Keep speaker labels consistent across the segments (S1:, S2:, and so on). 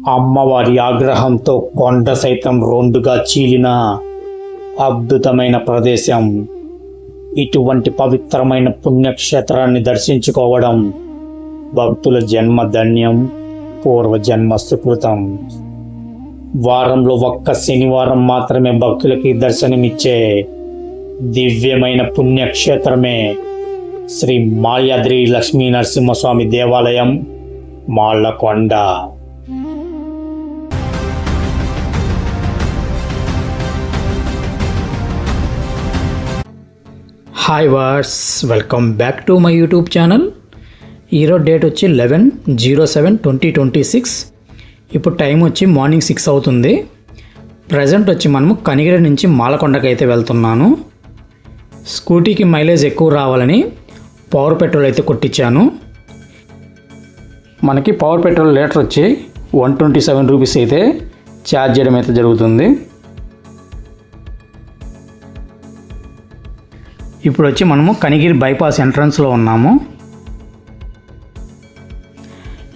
S1: అమ్మవారి ఆగ్రహంతో కొండ సైతం రెండుగా చీలిన అద్భుతమైన ప్రదేశం. ఇటువంటి పవిత్రమైన పుణ్యక్షేత్రాన్ని దర్శించుకోవడం భక్తుల జన్మధన్యం, పూర్వజన్మ సుకృతం. వారంలో ఒక్క శనివారం మాత్రమే భక్తులకి దర్శనమిచ్చే దివ్యమైన పుణ్యక్షేత్రమే శ్రీ మాల్యాద్రి లక్ష్మీ నరసింహస్వామి దేవాలయం, మాళ్లకొండ. హాయ్ వార్స్, welcome back to my YouTube channel. ఈరోజు డేట్ వచ్చి 11/07/2026. ఇప్పుడు టైం వచ్చి మార్నింగ్ 6 అవుతుంది. ప్రజెంట్ వచ్చి మనము కనిగిరి నుంచి మాలకొండకి అయితే వెళ్తున్నాను. స్కూటీకి మైలేజ్ ఎక్కువ రావాలని పవర్ పెట్రోల్ అయితే కొట్టించాను. మనకి పవర్ పెట్రోల్ లీటర్ వచ్చి 127 రూపీస్ అయితే ఛార్జ్ చేయడం అయితే జరుగుతుంది. ఇప్పుడు వచ్చి మనము కనిగిరి బైపాస్ ఎంట్రన్స్లో ఉన్నాము.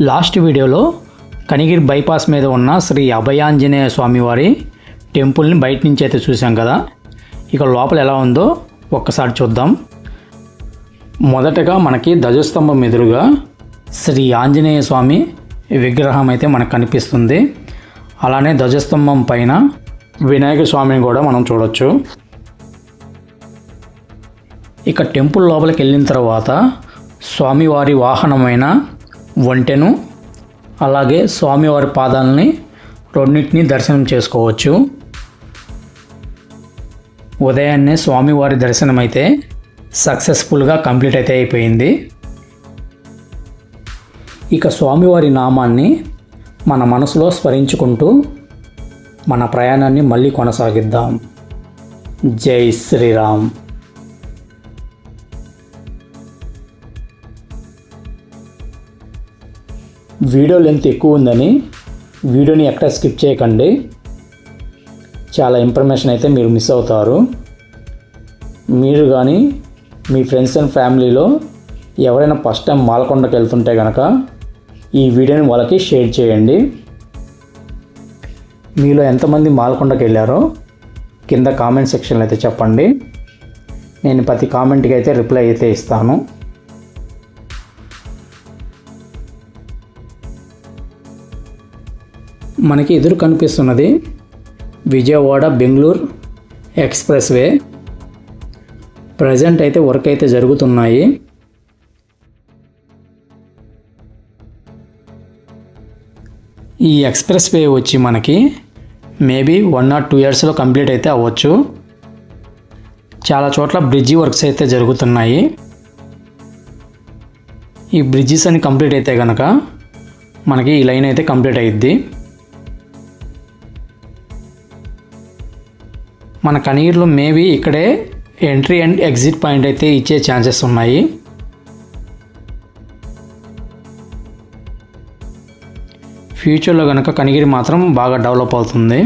S1: లాస్ట్ వీడియోలో కనిగిరి బైపాస్ మీద ఉన్న శ్రీ అభయాంజనేయ స్వామివారి టెంపుల్ని బయట నుంచి అయితే చూసాం కదా. ఇక లోపల ఎలా ఉందో ఒక్కసారి చూద్దాం. మొదటగా మనకి ధ్వజస్తంభం ఎదురుగా శ్రీ ఆంజనేయ స్వామి విగ్రహం అయితే మనకు కనిపిస్తుంది. అలానే ధ్వజస్తంభం పైన వినాయక స్వామిని కూడా మనం చూడొచ్చు. ఇక టెంపుల్ లోపలికి వెళ్ళిన తర్వాత స్వామివారి వాహనమైన ఒంటెను, అలాగే స్వామివారి పాదాలని రెండింటినీ దర్శనం చేసుకోవచ్చు. ఉదయాన్నే స్వామివారి దర్శనం అయితే సక్సెస్ఫుల్గా కంప్లీట్ అయితే అయిపోయింది. ఇక స్వామివారి నామాన్ని మన మనసులో స్మరించుకుంటూ మన ప్రయాణాన్ని మళ్ళీ కొనసాగిద్దాం. జై శ్రీరామ్. వీడియో లెంత్ ఎక్కువ ఉందని వీడియోని ఎక్కడ స్కిప్ చేయకండి. చాలా ఇన్ఫర్మేషన్ అయితే మీరు మిస్ అవుతారు. మీరు కానీ మీ ఫ్రెండ్స్ అండ్ ఫ్యామిలీలో ఎవరైనా ఫస్ట్ టైం మాలకొండకి వెళ్తుంటే కనుక ఈ వీడియోని వాళ్ళకి షేర్ చేయండి. మీలో ఎంతమంది మాలకొండకి వెళ్ళారో కింద కామెంట్ సెక్షన్లో అయితే చెప్పండి. నేను ప్రతి కామెంట్కి అయితే రిప్లై అయితే ఇస్తాను. మనకి ఎదురు కనిపిస్తున్నది Vijayawada Bengaluru express way. Present అయితే వర్క్ అయితే జరుగుతున్నాయి. ఈ ఎక్స్ప్రెస్ వే వచ్చి మనకి మేబీ 1 or 2 yearsలో కంప్లీట్ అయితే అవ్వచ్చు. చాలా చోట్ల బ్రిడ్జి వర్క్స్ అయితే జరుగుతున్నాయి. ఈ బ్రిడ్జెస్ అని కంప్లీట్ అయితే కనుక మనకి ఈ లైన్ అయితే కంప్లీట్ అయ్యిద్ది. మన కనిగిరిలో మేబీ ఇక్కడే ఎంట్రీ అండ్ ఎగ్జిట్ పాయింట్ అయితే ఇచ్చే ఛాన్సెస్ ఉన్నాయి. ఫ్యూచర్లో కనుక కనిగిరి మాత్రం బాగా డెవలప్ అవుతుంది.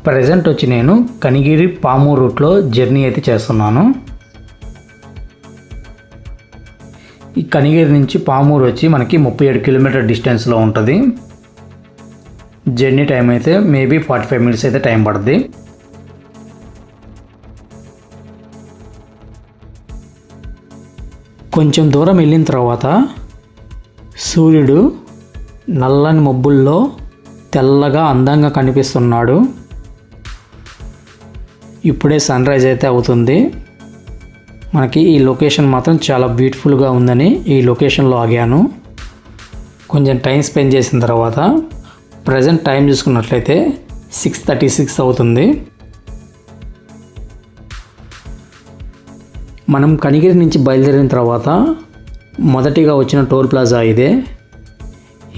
S1: ప్రజెంట్ వచ్చి నేను కనిగిరి పామూరు రూట్లో జర్నీ అయితే చేస్తున్నాను. ఈ కనిగిరి నుంచి పామూరు వచ్చి మనకి 37 కిలోమీటర్ డిస్టెన్స్లో ఉంటుంది. జర్నీ టైం అయితే మేబీ 45 minutes అయితే టైం పడుతుంది. కొంచెం దూరం వెళ్ళిన తర్వాత సూర్యుడు నల్లని మబ్బుల్లో తెల్లగా అందంగా కనిపిస్తున్నాడు. ఇప్పుడే సన్ రైజ్ అయితే అవుతుంది. మనకి ఈ లొకేషన్ మాత్రం చాలా బ్యూటిఫుల్గా ఉందని ఈ లొకేషన్లో ఆగాను. కొంచెం టైం స్పెండ్ చేసిన తర్వాత ప్రజెంట్ టైం చూసుకున్నట్లయితే 6:36 అవుతుంది. మనం కనిగిరి నుంచి బయలుదేరిన తర్వాత మొదటిగా వచ్చిన టోల్ ప్లాజా ఇదే.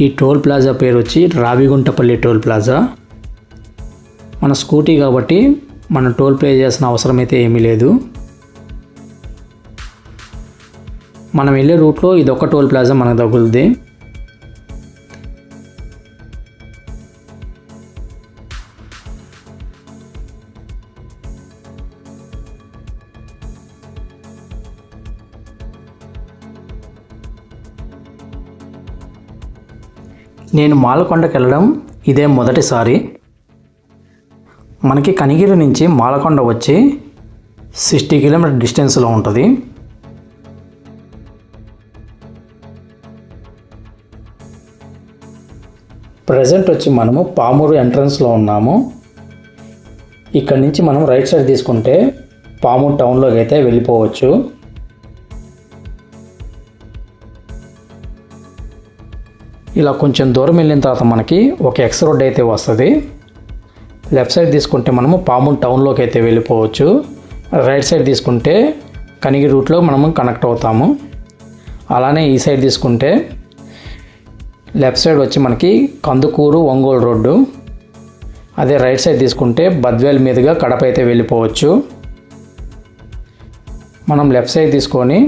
S1: ఈ టోల్ ప్లాజా పేరు వచ్చి రావిగుంటపల్లి టోల్ ప్లాజా. మన స్కూటీ కాబట్టి మనం టోల్ పే చేయాల్సిన అవసరం అయితే ఏమీ లేదు. మనం వెళ్ళే రూట్లో ఇదొక టోల్ ప్లాజా మనకు తగులుద్ది. నేను మాలకొండకి వెళ్ళడం ఇదే మొదటిసారి. మనకి కనిగిరి నుంచి మాలకొండ వచ్చి 60 కిలోమీటర్ డిస్టెన్స్లో ఉంటుంది. ప్రజెంట్ వచ్చి మనము పామూరు ఎంట్రన్స్లో ఉన్నాము. ఇక్కడ నుంచి మనం రైట్ సైడ్ తీసుకుంటే పామూరు టౌన్లోకి అయితే వెళ్ళిపోవచ్చు. ఇలా కొంచెం దూరం వెళ్ళిన తర్వాత మనకి ఒక ఎక్స్ రోడ్ అయితే వస్తుంది. లెఫ్ట్ సైడ్ తీసుకుంటే మనము పామూరు టౌన్లోకి అయితే వెళ్ళిపోవచ్చు. రైట్ సైడ్ తీసుకుంటే కనిగిరి రూట్లో మనము కనెక్ట్ అవుతాము. అలానే ఈ సైడ్ తీసుకుంటే లెఫ్ట్ సైడ్ వచ్చి మనకి కందుకూరు ఒంగోలు రోడ్డు. అదే రైట్ సైడ్ తీసుకుంటే బద్వేల్ మీదుగా కడప అయితే వెళ్ళిపోవచ్చు. మనం లెఫ్ట్ సైడ్ తీసుకొని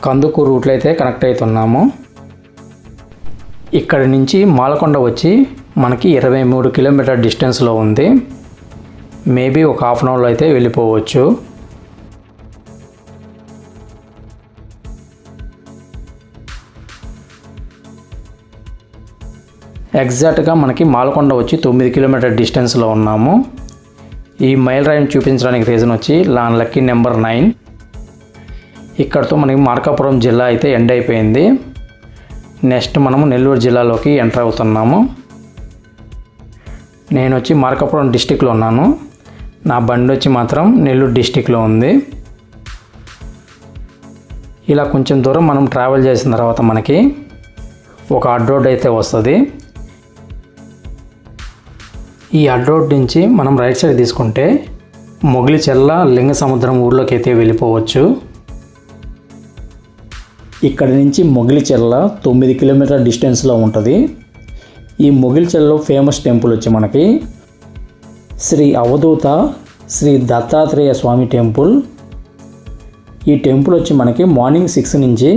S1: కందుకూరు రూట్లో అయితే కనెక్ట్ అవుతున్నాము. ఇక్కడి నుంచి మాలకొండ వచ్చి మనకి 23 కిలోమీటర్ డిస్టెన్స్లో ఉంది. మేబీ ఒక హాఫ్ అన్ అవర్లో అయితే వెళ్ళిపోవచ్చు. ఎగ్జాక్ట్గా మనకి మాలకొండ వచ్చి 9 కిలోమీటర్ డిస్టెన్స్లో ఉన్నాము. ఈ మైల్ రైన్ చూపించడానికి రీజన్ వచ్చి లక్కీ నెంబర్ 9. ఇక్కడితో మనకి మార్కాపురం జిల్లా అయితే ఎండ్ అయిపోయింది. నెక్స్ట్ మనము నెల్లూరు జిల్లాలోకి ఎంటర్ అవుతున్నాము. నేను వచ్చి మార్కాపురం డిస్టిక్లో ఉన్నాను. నా బండి వచ్చి మాత్రం నెల్లూరు డిస్టిక్లో ఉంది. ఇలా కొంచెం దూరం మనం ట్రావెల్ చేసిన తర్వాత మనకి ఒక అడ్ రోడ్ అయితే వస్తుంది. ఈ అడ్ రోడ్ నుంచి మనం రైట్ సైడ్ తీసుకుంటే మొగిలిచెర్ల లింగసముద్రం ఊర్లోకి అయితే వెళ్ళిపోవచ్చు. ఇక్కడ నుంచి మొగిలిచెర్ల 9 కిలోమీటర్ డిస్టెన్స్లో ఉంటుంది. ఈ మొగిలిచెర్లలో ఫేమస్ టెంపుల్ వచ్చి మనకి శ్రీ అవధూత శ్రీ దత్తాత్రేయ స్వామి టెంపుల్. ఈ టెంపుల్ వచ్చి మనకి మార్నింగ్ 6 నుంచి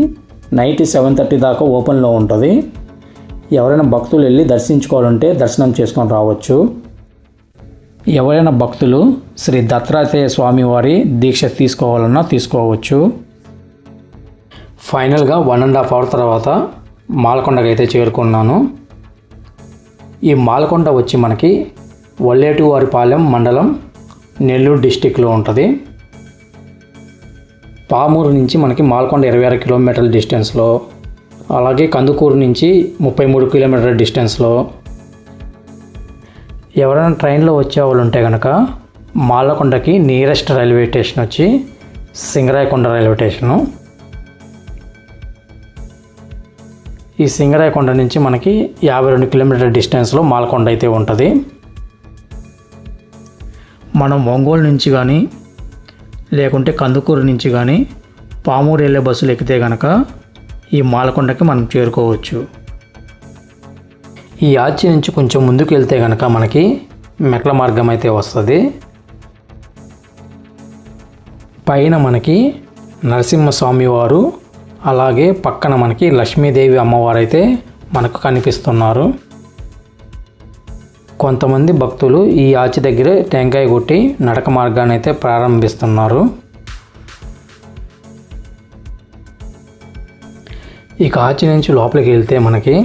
S1: నైట్ 7:30 దాకా ఓపెన్లో ఉంటుంది. ఎవరైనా భక్తులు వెళ్ళి దర్శించుకోవాలంటే దర్శనం చేసుకొని రావచ్చు. ఎవరైనా భక్తులు శ్రీ దత్తాత్రేయ స్వామి వారి దీక్ష తీసుకోవాలన్నా తీసుకోవచ్చు. ఫైనల్గా 1.5 అవర్ తర్వాత మాలకొండకి అయితే చేరుకున్నాను. ఈ మాలకొండ వచ్చి మనకి వల్లేటివారిపాలెం మండలం నెల్లూరు డిస్టిక్లో ఉంటుంది. పామూరు నుంచి మనకి మాలకొండ 26 కిలోమీటర్ల డిస్టెన్స్లో, అలాగే కందుకూరు నుంచి 33 కిలోమీటర్ల డిస్టెన్స్లో. ఎవరైనా ట్రైన్లో వచ్చే వాళ్ళు ఉంటే కనుక మాలకొండకి నియరెస్ట్ రైల్వే స్టేషన్ వచ్చి సింగరాయకొండ రైల్వే స్టేషను. ఈ సింగరాయకొండ నుంచి మనకి 52 కిలోమీటర్ల డిస్టెన్స్లో మాలకొండ అయితే ఉంటుంది. మనం ఒంగోలు నుంచి కానీ లేకుంటే కందుకూరు నుంచి కానీ పామూరు వెళ్ళే బస్సులు ఎక్కితే కనుక ఈ మాలకొండకి మనం చేరుకోవచ్చు. ఈ ఆర్చి నుంచి కొంచెం ముందుకు వెళ్తే కనుక మనకి మెట్ల మార్గం అయితే వస్తుంది. పైన మనకి నరసింహస్వామి వారు, అలాగే పక్కన మనకి లక్ష్మీదేవి అమ్మవారు అయితే మనకు కనిపిస్తున్నారు. కొంతమంది భక్తులు ఈ ఆర్చి దగ్గరే టెంకాయ కొట్టి నడక మార్గాన్ని అయితే ప్రారంభిస్తున్నారు. ఇక ఆర్చి నుంచి లోపలికి వెళ్తే మనకి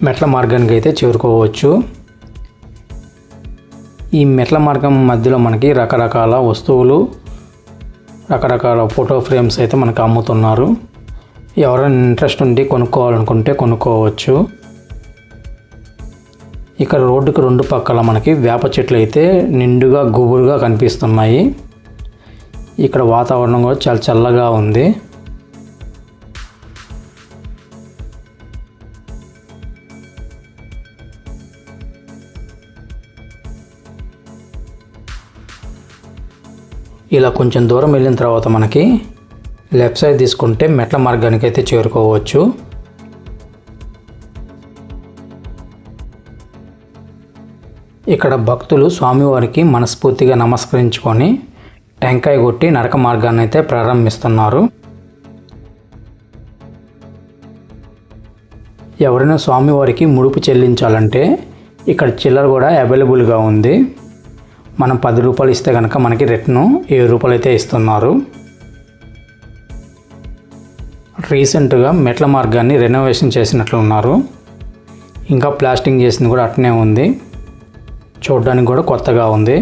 S1: మెట్ల మార్గానికి అయితే చేరుకోవచ్చు. ఈ మెట్ల మార్గం మధ్యలో మనకి రకరకాల వస్తువులు, రకరకాల ఫోటో ఫ్రేమ్స్ అయితే మనకు అమ్ముతున్నారు. ఎవరైనా ఇంట్రెస్ట్ ఉండి కొనుక్కోవాలనుకుంటే కొనుక్కోవచ్చు. ఇక్కడ రోడ్డుకి 2 పక్కల మనకి వేప చెట్లు అయితే నిండుగా గుబురుగా కనిపిస్తున్నాయి. ఇక్కడ వాతావరణం కూడా చాలా చల్లగా ఉంది. ఇలా కొంచెం దూరం వెళ్ళిన తర్వాత మనకి లెఫ్ట్ సైడ్ తీసుకుంటే మెట్ల మార్గానికి అయితే చేరుకోవచ్చు. ఇక్కడ భక్తులు స్వామివారికి మనస్ఫూర్తిగా నమస్కరించుకొని టెంకాయ కొట్టి నడక మార్గాన్ని అయితే ప్రారంభిస్తున్నారు. ఎవరైనా స్వామివారికి ముడుపు చెల్లించాలంటే ఇక్కడ చిల్లర కూడా అవైలబుల్గా ఉంది. మనం 10 రూపాయలు ఇస్తే కనుక మనకి రిటర్ను 7 రూపాయలు అయితే ఇస్తున్నారు. రీసెంట్గా మెట్ల మార్గాన్ని రెనోవేషన్ చేసినట్లు ఉన్నారు. ఇంకా ప్లాస్టింగ్ చేసింది కూడా అట్నే ఉంది. చూడడానికి కూడా కొత్తగా ఉంది.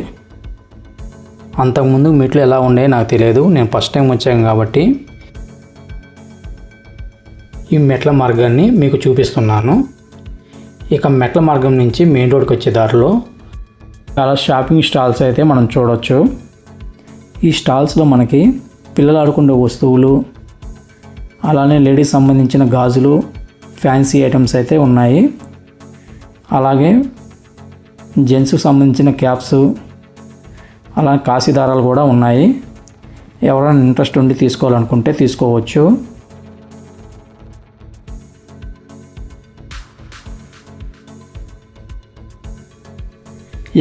S1: అంతకుముందు మెట్లు ఎలా ఉండే నాకు తెలియదు. నేను ఫస్ట్ టైం వచ్చాను కాబట్టి ఈ మెట్ల మార్గాన్ని మీకు చూపిస్తున్నాను. ఇక మెట్ల మార్గం నుంచి మెయిన్ రోడ్కి వచ్చే దారిలో చాలా షాపింగ్ స్టాల్స్ అయితే మనం చూడవచ్చు. ఈ స్టాల్స్లో మనకి పిల్లలు ఆడుకునే వస్తువులు, అలానే లేడీస్ సంబంధించిన గాజులు, ఫ్యాన్సీ ఐటమ్స్ అయితే ఉన్నాయి. అలాగే జెంట్స్కి సంబంధించిన క్యాప్స్, అలానే కాశీదారాలు కూడా ఉన్నాయి. ఎవరైనా ఇంట్రెస్ట్ ఉండి తీసుకోవాలనుకుంటే తీసుకోవచ్చు.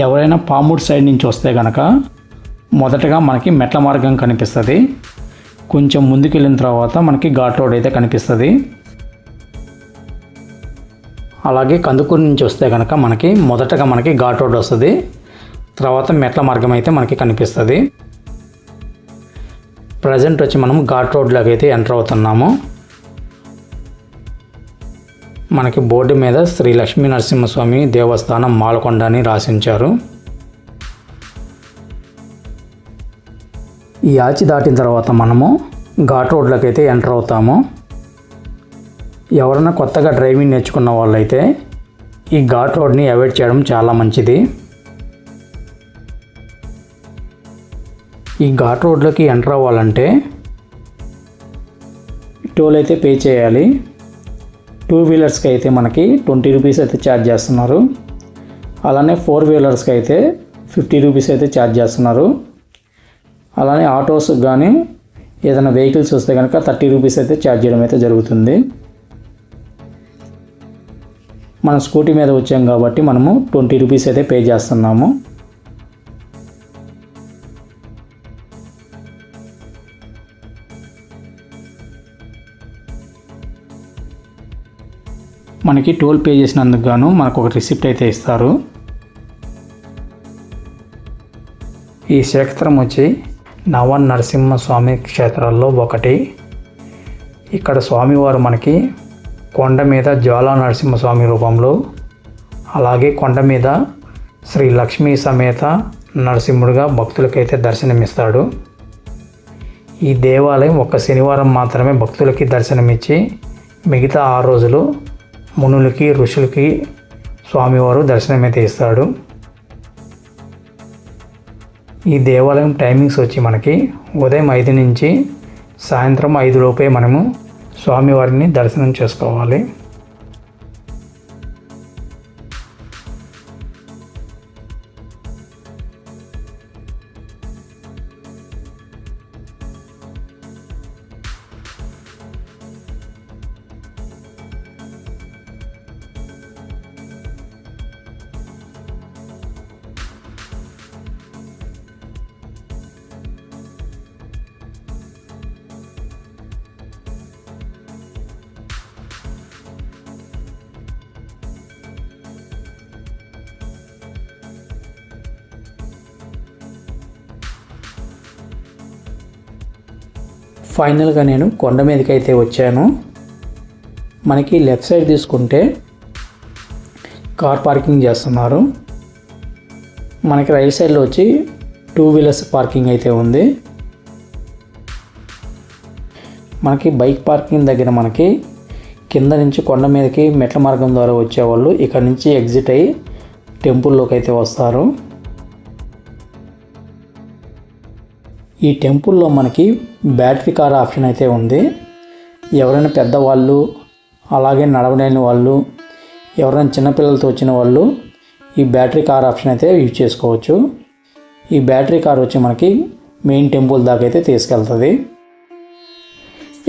S1: ఎవరైనా పామూరు సైడ్ నుంచి వస్తే కనుక మొదటగా మనకి మెట్ల మార్గం కనిపిస్తుంది. కొంచెం ముందుకు వెళ్ళిన తర్వాత మనకి ఘాట్ రోడ్ అయితే కనిపిస్తుంది. అలాగే కందుకూరు నుంచి వస్తే కనుక మొదటగా మనకి ఘాట్ రోడ్ వస్తుంది. తర్వాత మెట్ల మార్గం అయితే మనకి కనిపిస్తుంది. ప్రజెంట్ వచ్చి మనం ఘాట్ రోడ్లోకి అయితే ఎంటర్ అవుతున్నాము. మనకి బోర్డు మీద శ్రీ లక్ష్మీ నరసింహస్వామి దేవస్థానం మాలకొండ అని రాసించారు. ఈ ఆచి దాటిన తర్వాత మనము ఘాట్ రోడ్లోకి అయితే ఎంటర్ అవుతాము. ఎవరైనా కొత్తగా డ్రైవింగ్ నేర్చుకున్న వాళ్ళైతే ఈ ఘాట్ రోడ్ని అవాయిడ్ చేయడం చాలా మంచిది. ఈ ఘాట్ రోడ్లోకి ఎంటర్ అవ్వాలంటే టోల్ అయితే పే చేయాలి. 2 వీలర్స్కి అయితే మనకి 20 రూపీస్ అయితే ఛార్జ్ చేస్తున్నారు. అలానే 4 వీలర్స్కి అయితే 50 రూపీస్ అయితే ఛార్జ్ చేస్తున్నారు. అలానే ఆటోస్కి కానీ ఏదైనా వెహికల్స్ వస్తే కనుక 30 రూపీస్ అయితే ఛార్జ్ చేయడం అయితే జరుగుతుంది. మనం స్కూటీ మీద వచ్చాం కాబట్టి మనము 20 రూపీస్ అయితే పే చేస్తున్నాము. మనకి టోల్ పే చేసినందుకు గాను మనకు ఒక రిసిప్ట్ అయితే ఇస్తారు. ఈ క్షేత్రం వచ్చి నవ నరసింహస్వామి క్షేత్రాల్లో ఒకటి. ఇక్కడ స్వామివారు మనకి కొండ మీద జ్వాలా నరసింహస్వామి రూపంలో, అలాగే కొండ మీద శ్రీ లక్ష్మీ సమేత నరసింహుడిగా భక్తులకైతే దర్శనమిస్తాడు. ఈ దేవాలయం ఒక్క శనివారం మాత్రమే భక్తులకి దర్శనమిచ్చి మిగతా 6 రోజులు మునులకి ఋషులకి స్వామివారు దర్శనమైతే ఇస్తాడు. ఈ దేవాలయం టైమింగ్స్ వచ్చి మనకి ఉదయం 5 నుంచి సాయంత్రం 5 లోపే మనము స్వామివారిని దర్శనం చేసుకోవాలి. ఫైనల్గా నేను కొండ మీదకి అయితే వచ్చాను. మనకి లెఫ్ట్ సైడ్ తీసుకుంటే కార్ పార్కింగ్ చేస్తున్నారు. మనకి రైట్ సైడ్లో వచ్చి 2 వీలర్స్ పార్కింగ్ అయితే ఉంది. మనకి బైక్ పార్కింగ్ దగ్గర మనకి కింద నుంచి కొండ మీదకి మెట్ల మార్గం ద్వారా వచ్చేవాళ్ళు ఇక్కడ నుంచి ఎగ్జిట్ అయ్యి టెంపుల్లోకి అయితే వస్తారు. ఈ టెంపుల్లో మనకి బ్యాటరీ కార్ ఆప్షన్ అయితే ఉంది. ఎవరైనా పెద్దవాళ్ళు, అలాగే నడవలేని వాళ్ళు, ఎవరైనా చిన్నపిల్లలతో వచ్చిన వాళ్ళు ఈ బ్యాటరీ కార్ ఆప్షన్ అయితే యూజ్ చేసుకోవచ్చు. ఈ బ్యాటరీ కార్ వచ్చి మనకి మెయిన్ టెంపుల్ దాకా అయితే తీసుకెళ్తుంది.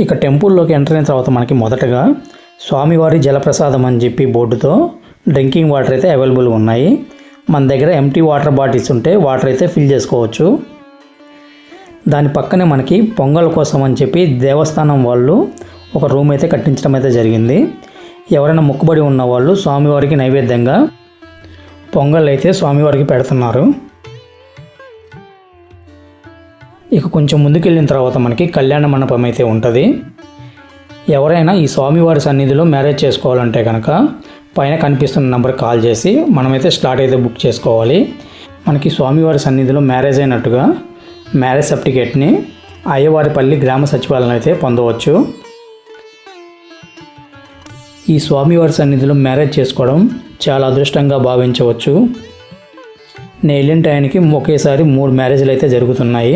S1: ఇక టెంపుల్లోకి ఎంటర్ అయిన తర్వాత మనకి మొదటగా స్వామివారి జలప్రసాదం అని చెప్పి బోర్డుతో డ్రింకింగ్ వాటర్ అయితే అవైలబుల్ ఉన్నాయి. మన దగ్గర ఎంటీ వాటర్ బాటిల్స్ ఉంటే వాటర్ అయితే ఫిల్ చేసుకోవచ్చు. దాని పక్కనే మనకి పొంగల్ కోసం అని చెప్పి దేవస్థానం వాళ్ళు ఒక రూమ్ అయితే కట్టించడం అయితే జరిగింది. ఎవరైనా మొక్కుబడి ఉన్న వాళ్ళు స్వామివారికి నైవేద్యంగా పొంగల్ అయితే స్వామివారికి పెడుతున్నారు. ఇక కొంచెం ముందుకు వెళ్ళిన తర్వాత మనకి కళ్యాణ మండపం అయితే ఉంటుంది. ఎవరైనా ఈ స్వామివారి సన్నిధిలో మ్యారేజ్ చేసుకోవాలంటే కనుక పైన కనిపిస్తున్న నెంబర్కి కాల్ చేసి మనమైతే స్లాట్ అయితే బుక్ చేసుకోవాలి. మనకి స్వామివారి సన్నిధిలో మ్యారేజ్ అయినట్టుగా మ్యారేజ్ సర్టిఫికేట్ని అయ్యవారిపల్లి గ్రామ సచివాలయం అయితే పొందవచ్చు. ఈ స్వామివారి సన్నిధిలో మ్యారేజ్ చేసుకోవడం చాలా అదృష్టంగా భావించవచ్చు. నేను వెళ్ళిన టైంకి ఒకేసారి 3 మ్యారేజ్లు అయితే జరుగుతున్నాయి.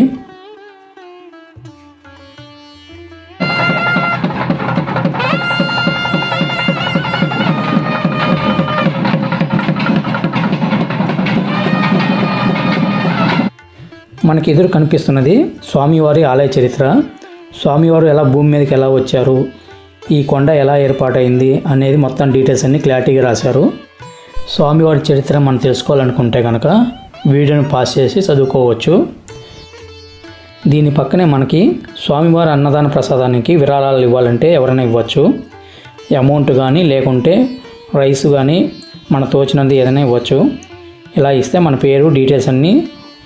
S1: మనకి ఎదురు కనిపిస్తున్నది స్వామివారి ఆలయ చరిత్ర. స్వామివారు ఎలా భూమి మీదకి ఎలా వచ్చారు, ఈ కొండ ఎలా ఏర్పాటైంది అనేది మొత్తం డీటెయిల్స్ అన్నీ క్లారిటీగా రాశారు. స్వామివారి చరిత్ర మనం తెలుసుకోవాలనుకుంటే కనుక వీడియోని పాస్ చేసి చదువుకోవచ్చు. దీని పక్కనే మనకి స్వామివారి అన్నదాన ప్రసాదానికి విరాళాలు ఇవ్వాలంటే ఎవరైనా ఇవ్వచ్చు. అమౌంట్ కానీ లేకుంటే రైస్ కానీ మన తోచినంత ఏదైనా ఇవ్వచ్చు. ఇలా ఇస్తే మన పేరు డీటెయిల్స్ అన్నీ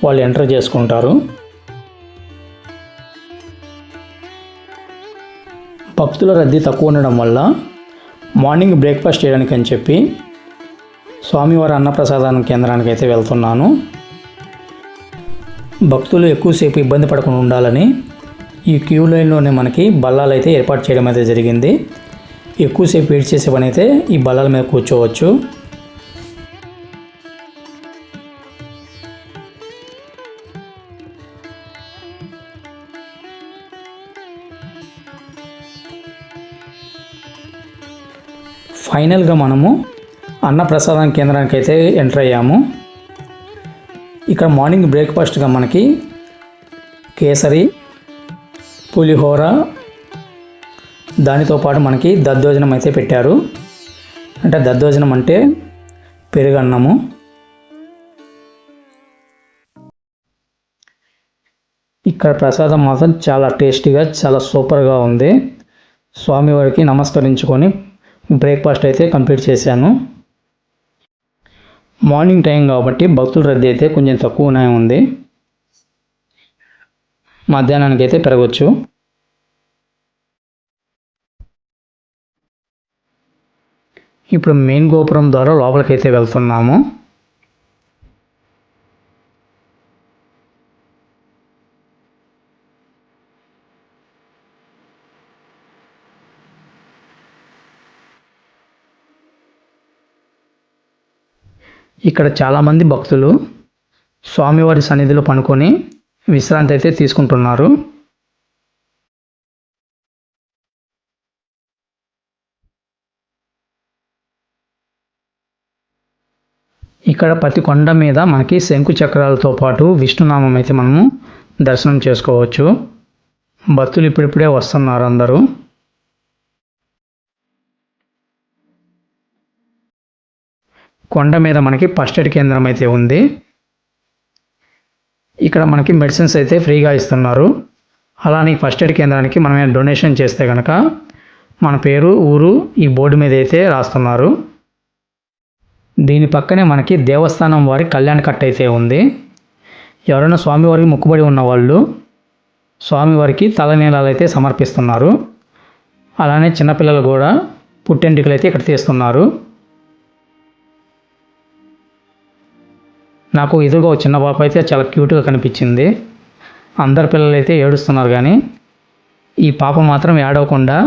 S1: వాళ్ళు ఎంటర్ చేసుకుంటారు. భక్తుల రద్దీ తక్కువ ఉండడం వల్ల మార్నింగ్ బ్రేక్ఫాస్ట్ చేయడానికి అని చెప్పి స్వామివారి అన్నప్రసాదాన కేంద్రానికి అయితే వెళ్తున్నాను. భక్తులు ఎక్కువసేపు ఇబ్బంది పడకుండా ఉండాలని ఈ క్యూ లైన్లోనే మనకి బల్లాలు అయితే ఏర్పాటు చేయడం అయితే జరిగింది. ఎక్కువసేపు వెయిట్ చేసే పని అయితే ఈ బల్లాల మీద కూర్చోవచ్చు. ఫైనల్గా మనము అన్నప్రసాదం కేంద్రానికి అయితే ఎంటర్ అయ్యాము. ఇక్కడ మార్నింగ్ బ్రేక్ఫాస్ట్గా మనకి కేసరి, పులిహోర, దానితో పాటు మనకి దద్దోజనం అయితే పెట్టారు. అంటే దద్దోజనం అంటే పెరుగన్నము. ఇక్కడ ప్రసాదం మాత్రం చాలా టేస్టీగా చాలా సూపర్గా ఉంది. స్వామివారికి నమస్కరించుకొని బ్రేక్ఫాస్ట్ అయితే కంప్లీట్ చేశాను. మార్నింగ్ టైం కాబట్టి భక్తుల రద్దీ అయితే కొంచెం తక్కువనే ఉంది. మధ్యాహ్నానికి అయితే పెరగవచ్చు. ఇప్పుడు మెయిన్ గోపురం ద్వారా లోపలికి అయితే వెళ్తున్నాము. ఇక్కడ చాలామంది భక్తులు స్వామివారి సన్నిధిలో పనుకొని విశ్రాంతి అయితే తీసుకుంటున్నారు. ఇక్కడ ప్రతి కొండ మీద మనకి శంకు చక్రాలతో పాటు విష్ణునామం అయితే మనము దర్శనం చేసుకోవచ్చు. భక్తులు ఇప్పుడిప్పుడే వస్తున్నారు అందరూ. కొండ మీద మనకి ఫస్ట్ ఎయిడ్ కేంద్రం అయితే ఉంది. ఇక్కడ మనకి మెడిసిన్స్ అయితే ఫ్రీగా ఇస్తున్నారు. అలానే ఫస్ట్ ఎయిడ్ కేంద్రానికి మనం డొనేషన్ చేస్తే కనుక మన పేరు, ఊరు ఈ బోర్డు మీద అయితే రాస్తున్నారు. దీని పక్కనే మనకి దేవస్థానం వారి కళ్యాణ కట్ట అయితే ఉంది. ఎవరైనా స్వామివారికి మొక్కుబడి ఉన్నవాళ్ళు స్వామివారికి తలనీలాలు అయితే సమర్పిస్తున్నారు. అలానే చిన్నపిల్లలు కూడా పుట్టెంటికలు అయితే ఇక్కడ తీస్తున్నారు. నాకు ఎదురుగా ఒక చిన్న పాప అయితే చాలా క్యూట్గా కనిపించింది. అందరి పిల్లలు అయితే ఏడుస్తున్నారు, కానీ ఈ పాప మాత్రం ఏడవకుండా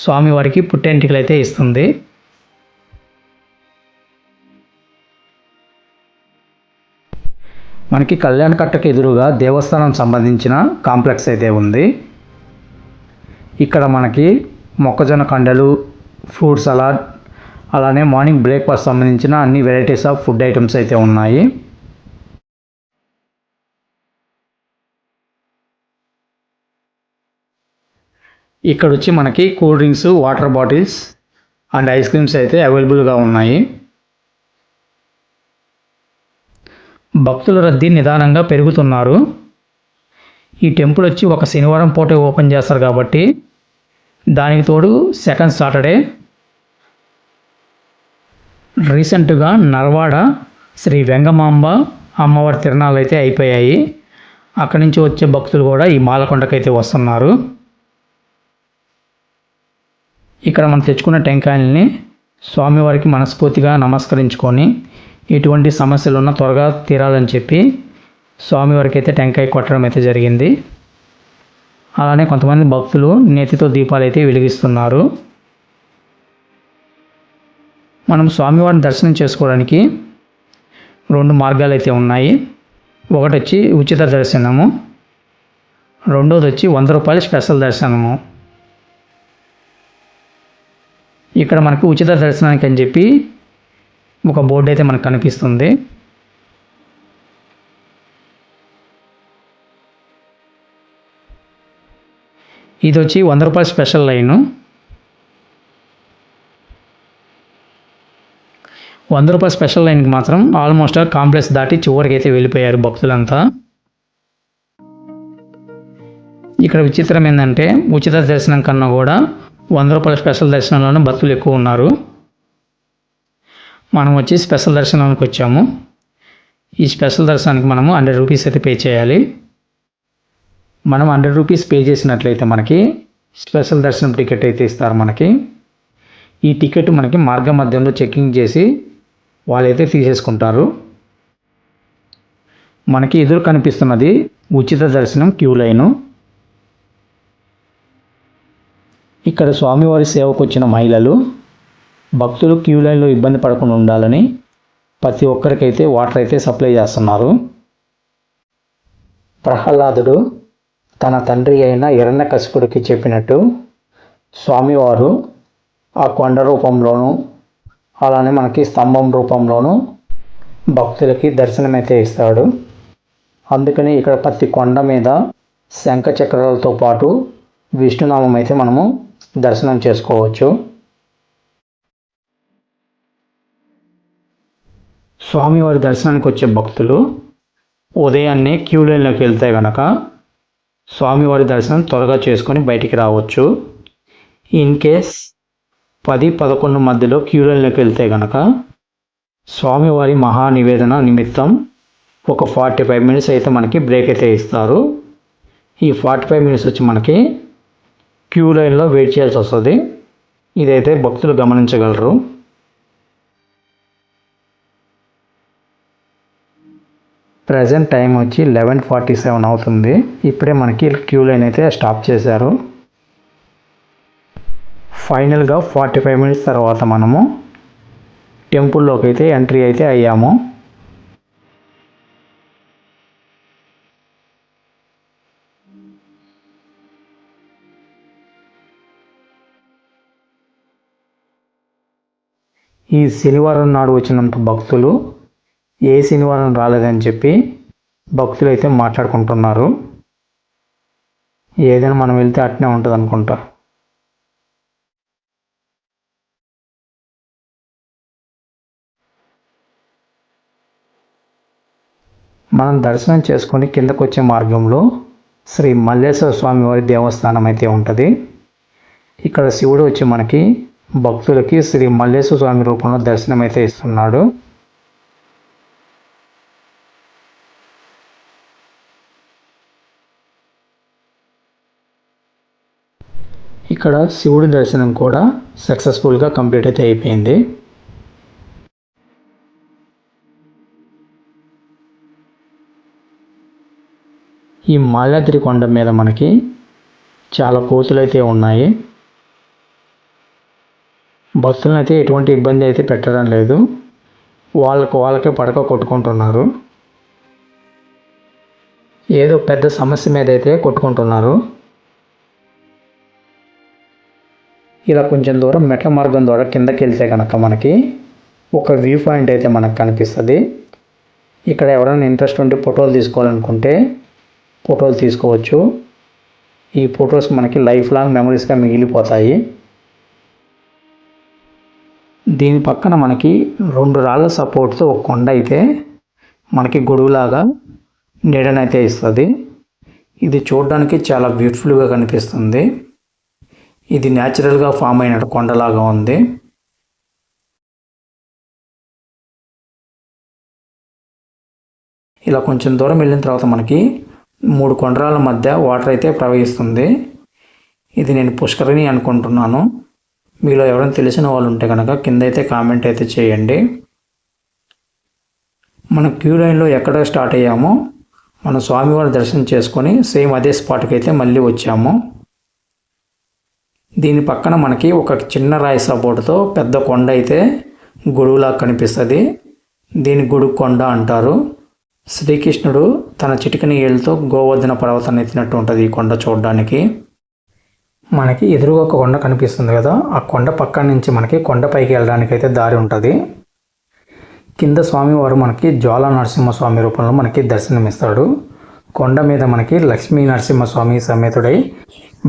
S1: స్వామివారికి పుట్టెంటికలు అయితే ఇస్తుంది. మనకి కళ్యాణ కట్టకు ఎదురుగా దేవస్థానం సంబంధించిన కాంప్లెక్స్ అయితే ఉంది. ఇక్కడ మనకి మొక్కజొన్న కండలు, ఫ్రూట్ సలాడ్, అలానే మార్నింగ్ బ్రేక్ఫాస్ట్ సంబంధించిన అన్ని వెరైటీస్ ఆఫ్ ఫుడ్ ఐటమ్స్ అయితే ఉన్నాయి. ఇక్కడ వచ్చి మనకి cool drinks, water bottles and ice creams అయితే అవైలబుల్గా ఉన్నాయి. భక్తుల రద్దీ నిదానంగా పెరుగుతున్నారు. ఈ టెంపుల్ వచ్చి ఒక శనివారం పూట ఓపెన్ చేస్తారు కాబట్టి దానికి తోడు సెకండ్ సాటర్డే. రీసెంట్గా నర్వాడ శ్రీ వెంగమాంబ అమ్మవారి తిరునాళ్ళు అయితే అయిపోయాయి. అక్కడి నుంచి వచ్చే భక్తులు కూడా ఈ మాలకొండకైతే వస్తున్నారు. ఇక్కడ మనం తెచ్చుకున్న టెంకాయల్ని స్వామివారికి మనస్ఫూర్తిగా నమస్కరించుకొని ఎటువంటి సమస్యలు ఉన్నా త్వరగా తీరాలని చెప్పి స్వామివారికి అయితే టెంకాయ కొట్టడం అయితే జరిగింది. అలానే కొంతమంది భక్తులు నేతితో దీపాలు అయితే వెలిగిస్తున్నారు. మనం స్వామివారిని దర్శనం చేసుకోవడానికి 2 మార్గాలు అయితే ఉన్నాయి. ఒకటి వచ్చి ఉచిత దర్శనము, రెండోది వచ్చి 100 రూపాయల స్పెషల్ దర్శనము. ఇక్కడ మనకు ఉచిత దర్శనానికి అని చెప్పి ఒక బోర్డు అయితే మనకు కనిపిస్తుంది. ఇది వచ్చి 100 రూపాయల స్పెషల్ లైను. 100 రూపాయల స్పెషల్ లైన్కి మాత్రం ఆల్మోస్ట్ కాంప్లెక్స్ దాటి చివరికి అయితే వెళ్ళిపోయారు భక్తులంతా. ఇక్కడ విచిత్రం ఏంటంటే ఉచిత దర్శనం కన్నా కూడా 100 రూపాయల స్పెషల్ దర్శనంలోనే భక్తులు ఎక్కువ ఉన్నారు. మనం వచ్చి స్పెషల్ దర్శనానికి వచ్చాము. ఈ స్పెషల్ దర్శనానికి మనము 100 రూపీస్ అయితే పే చేయాలి. మనం 100 రూపీస్ పే చేసినట్లయితే మనకి స్పెషల్ దర్శనం టికెట్ అయితే ఇస్తారు మనకి. ఈ టికెట్ మనకి మార్గ మధ్యంలో చెక్కింగ్ చేసి వాళ్ళైతే తీసేసుకుంటారు. మనకి ఎదురు కనిపిస్తున్నది ఉచిత దర్శనం క్యూ లైను. ఇక్కడ స్వామివారి సేవకు వచ్చిన మహిళలు భక్తులు క్యూ లైన్లో ఇబ్బంది పడకుండా ఉండాలని ప్రతి ఒక్కరికైతే వాటర్ అయితే సప్లై చేస్తున్నారు. ప్రహ్లాదుడు తన తండ్రి అయిన హిరణ్యకశిపుడికి చెప్పినట్టు స్వామివారు ఆ కొండ రూపంలోనూ అలానే మనకి స్తంభం రూపంలోనూ భక్తులకి దర్శనమైతే ఇస్తాడు. అందుకని ఇక్కడ ప్రతి కొండ మీద శంఖ చక్రాలతో పాటు విష్ణునామం అయితే మనము దర్శనం చేసుకోవచ్చు. స్వామివారి దర్శనానికి వచ్చే భక్తులు ఉదయాన్నే క్యూ లైన్లోకి వెళ్తే కనుక స్వామివారి దర్శనం త్వరగా చేసుకొని బయటికి రావచ్చు. ఇన్ కేస్ 10-11 మధ్యలో క్యూ లైన్లోకి వెళ్తే కనుక స్వామివారి మహానివేదన నిమిత్తం ఒక 45 మినిట్స్ అయితే మనకి బ్రేక్ అయితే ఇస్తారు. ఈ 45 మినిట్స్ వచ్చి మనకి క్యూ లైన్లో వెయిట్ చేయాల్సి వస్తుంది. ఇదైతే భక్తులు గమనించగలరు. ప్రజెంట్ టైం వచ్చి 11:47 అవుతుంది. ఇప్పుడే మనకి క్యూ లైన్ అయితే స్టాప్ చేశారు. ఫైనల్గా 45 మినిట్స్ తర్వాత మనము టెంపుల్లోకి అయితే ఎంట్రీ అయితే అయ్యాము. ఈ శనివారం నాడు వచ్చినంత భక్తులు ఏ శనివారం రాలేదని చెప్పి భక్తులు అయితే మాట్లాడుకుంటున్నారు. ఏదైనా మనం వెళ్తే అట్నే ఉంటుంది అనుకుంటా. మనం దర్శనం చేసుకొని కిందకు వచ్చే మార్గంలో శ్రీ మల్లేశ్వర స్వామి వారి దేవస్థానం అయితే ఉంటుంది. ఇక్కడ శివుడు వచ్చి మనకి భక్తులకి శ్రీ మల్లేశ్వర స్వామి రూపంలో దర్శనం అయితే ఇస్తున్నాడు. ఇక్కడ శివుడి దర్శనం కూడా సక్సెస్ఫుల్గా కంప్లీట్ అయితే అయిపోయింది. ఈ మాల్యాద్రి కొండ మీద మనకి చాలా కోతులు అయితే ఉన్నాయి. భక్తులను అయితే ఎటువంటి ఇబ్బంది అయితే పెట్టడం లేదు. వాళ్ళకే పడక కొట్టుకుంటున్నారు. ఏదో పెద్ద సమస్య మీద అయితే కొట్టుకుంటున్నారు. ఇలా కొంచెం దూరం మెట్ల మార్గం ద్వారా కిందకి వెళ్తే కనుక మనకి ఒక వ్యూ పాయింట్ అయితే మనకు కనిపిస్తుంది. ఇక్కడ ఎవరైనా ఇంట్రెస్ట్ ఉండి ఫోటోలు తీసుకోవాలనుకుంటే ఫోటోలు తీసుకోవచ్చు. ఈ ఫొటోస్ మనకి లైఫ్ లాంగ్ మెమరీస్గా మిగిలిపోతాయి. దీని పక్కన మనకి 2 రాళ్ళ సపోర్ట్తో ఒక కొండ అయితే మనకి గొడుగులాగా నీడనైతే ఇస్తుంది. ఇది చూడడానికి చాలా బ్యూటిఫుల్గా కనిపిస్తుంది. ఇది న్యాచురల్గా ఫామ్ అయిన కొండలాగా ఉంది. ఇలా కొంచెం దూరం వెళ్ళిన తర్వాత మనకి 3 కొండరాల మధ్య వాటర్ అయితే ప్రవహిస్తుంది. ఇది నేను పుష్కరిణి అనుకుంటున్నాను. మీలో ఎవరైనా తెలిసిన వాళ్ళు ఉంటే కనుక కింద అయితే కామెంట్ అయితే చేయండి. మనం క్యూ లైన్లో ఎక్కడ స్టార్ట్ అయ్యామో మనం స్వామివారి దర్శనం చేసుకొని సేమ్ అదే స్పాట్కి అయితే మళ్ళీ వచ్చాము. దీని పక్కన మనకి ఒక చిన్న రాయి సపోర్టుతో పెద్ద కొండ అయితే గొడుగులా కనిపిస్తుంది. దీని గొడుగు కొండ అంటారు. శ్రీకృష్ణుడు తన చిటికని ఏళ్ళతో గోవర్ధన పర్వతాన్ని ఎత్తినట్టు ఉంటుంది ఈ కొండ చూడడానికి. మనకి ఎదురుగా ఒక కొండ కనిపిస్తుంది కదా, ఆ కొండ పక్కన నుంచి మనకి కొండపైకి వెళ్ళడానికి అయితే దారి ఉంటుంది. కింద స్వామివారు మనకి జ్వాలా నరసింహస్వామి రూపంలో మనకి దర్శనమిస్తాడు. కొండ మీద మనకి లక్ష్మీ నరసింహస్వామి సమేతుడై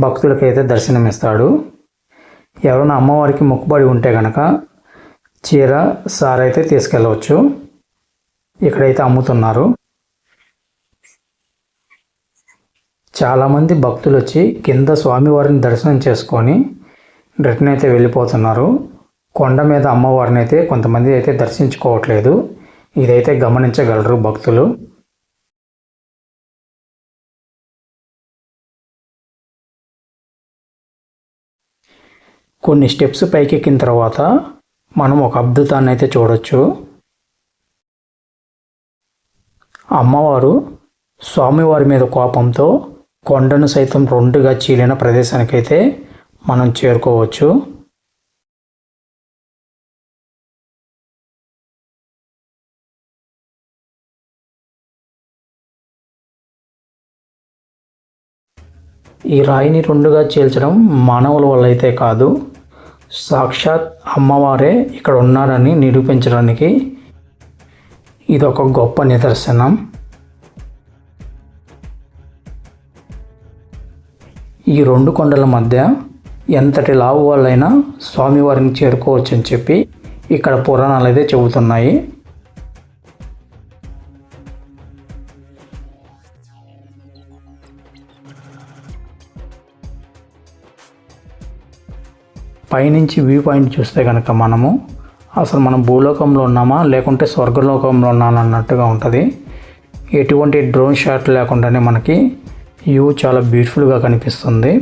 S1: భక్తులకైతే దర్శనమిస్తాడు. ఎవరైనా అమ్మవారికి మొక్కుబడి ఉంటే కనుక చీర సారీ అయితే తీసుకెళ్ళవచ్చు. ఇక్కడైతే అమ్ముతున్నారు. చాలామంది భక్తులు వచ్చి కింద స్వామివారిని దర్శనం చేసుకొని రిటర్న్ అయితే వెళ్ళిపోతున్నారు. కొండ మీద అమ్మవారిని అయితే కొంతమంది అయితే దర్శించుకోవట్లేదు. ఇదైతే గమనించగలరు భక్తులు. కొన్ని స్టెప్స్ పైకెక్కిన తర్వాత మనం ఒక అద్భుతాన్ని అయితే చూడొచ్చు. అమ్మవారు స్వామివారి మీద కోపంతో కొండను సైతం రెండుగా చీలిన ప్రదేశానికైతే మనం చేరుకోవచ్చు. ఈ రాయిని రెండుగా చీల్చడం మానవుల వల్ల అయితే కాదు, సాక్షాత్ అమ్మవారే ఇక్కడ ఉన్నారని నిరూపించడానికి ఇదొక గొప్ప నిదర్శనం. ఈ రెండు కొండల మధ్య ఎంతటి లావు వాళ్ళైనా స్వామివారిని చేరుకోవచ్చని చెప్పి ఇక్కడ పురాణాలు అయితే చెబుతున్నాయి. పైనుంచి వ్యూ పాయింట్ చూస్తే కనుక మనము అసలు మనం భూలోకంలో ఉన్నామా లేకుంటే స్వర్గలోకంలో ఉన్నామా అన్నట్టుగా ఉంటుంది. ఎటువంటి డ్రోన్ షాట్ లేకుండానే మనకి వ్యూ చాలా బ్యూటిఫుల్గా కనిపిస్తుంది.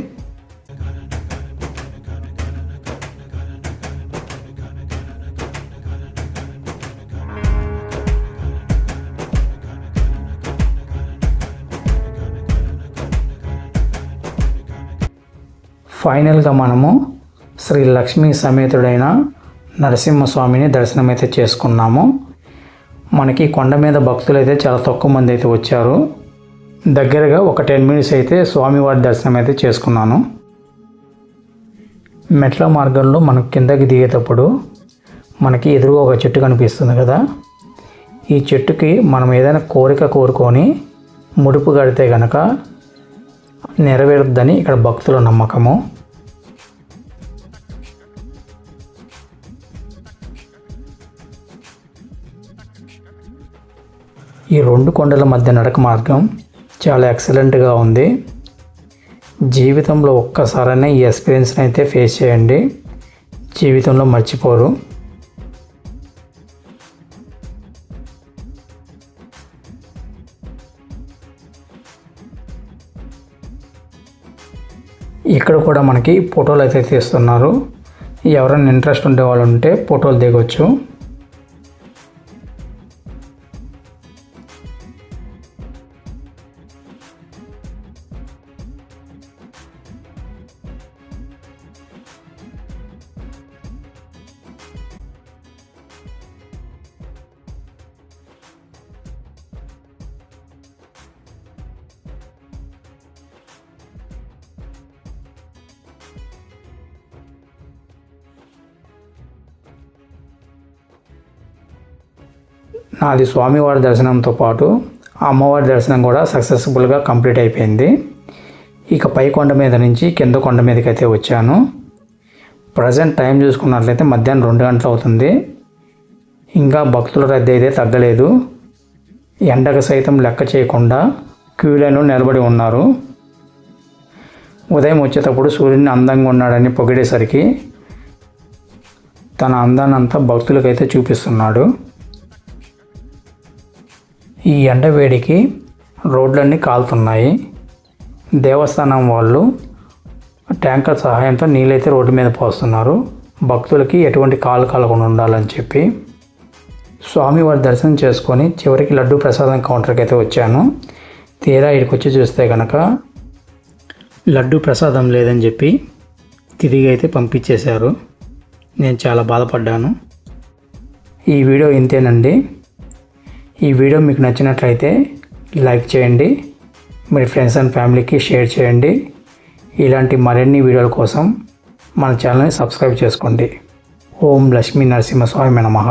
S1: ఫైనల్గా మనము శ్రీ లక్ష్మీ సమేతుడైన నరసింహస్వామిని దర్శనమైతే చేసుకున్నాము. మనకి కొండ మీద భక్తులు అయితే చాలా తక్కువ మంది అయితే వచ్చారు. దగ్గరగా ఒక 10 మినిట్స్ అయితే స్వామివారి దర్శనం అయితే చేసుకున్నాను. మెట్ల మార్గంలో మనం కిందకి దిగేటప్పుడు మనకి ఎదురుగా ఒక చెట్టు కనిపిస్తుంది కదా, ఈ చెట్టుకి మనం ఏదైనా కోరిక కోరుకొని ముడుపు కడితే కనుక నెరవేరుద్దని ఇక్కడ భక్తుల నమ్మకము. ఈ రెండు కొండల మధ్య నడక మార్గం చాలా ఎక్సలెంట్గా ఉంది. జీవితంలో ఒక్కసారైనా ఈ ఎక్స్పీరియన్స్ని అయితే ఫేస్ చేయండి, జీవితంలో మర్చిపోరు. ఇక్కడ కూడా మనకి ఫోటోలు అయితే తీస్తున్నారు. ఎవరైనా ఇంట్రెస్ట్ ఉండే వాళ్ళు ఉంటే ఫోటోలు దిగొచ్చు. నాది స్వామివారి దర్శనంతో పాటు అమ్మవారి దర్శనం కూడా సక్సెస్ఫుల్గా కంప్లీట్ అయిపోయింది. ఇక పై కొండ మీద నుంచి కింద కొండ మీదకి అయితే వచ్చాను. ప్రజెంట్ టైం చూసుకున్నట్లయితే మధ్యాహ్నం 2 గంటలు అవుతుంది. ఇంకా భక్తుల రద్దీ అయితే తగ్గలేదు. ఎండకు సైతం లెక్క చేయకుండా క్యూ లైన్లో నిలబడి ఉన్నారు. ఉదయం వచ్చేటప్పుడు సూర్యుని అందంగా ఉన్నాడని పొగిడేసరికి తన అందాన్ని అంతా భక్తులకైతే చూపిస్తున్నాడు. ఈ ఎండ వేడికి రోడ్లన్నీ కాలుతున్నాయి. దేవస్థానం వాళ్ళు ట్యాంకర్ సహాయంతో నీళ్ళైతే రోడ్డు మీద పోస్తున్నారు. భక్తులకి ఎటువంటి కాలు కలగకుండా ఉండాలని చెప్పి స్వామివారి దర్శనం చేసుకొని చివరికి లడ్డు ప్రసాదం కౌంటర్కి అయితే వచ్చాను. తీరా ఇక్కడికి వచ్చి చూస్తే కనుక లడ్డు ప్రసాదం లేదని చెప్పి తిరిగి అయితే పంపించేశారు. నేను చాలా బాధపడ్డాను. ఈ వీడియో ఇంతేనండి. ఈ వీడియో మీకు నచ్చినట్లయితే లైక్ చేయండి, మీ ఫ్రెండ్స్ అండ్ ఫ్యామిలీకి షేర్ చేయండి. ఇలాంటి మరిన్ని వీడియోల కోసం మన ఛానల్ని సబ్స్క్రైబ్ చేసుకోండి. ఓం లక్ష్మీ నరసింహస్వామి నమః.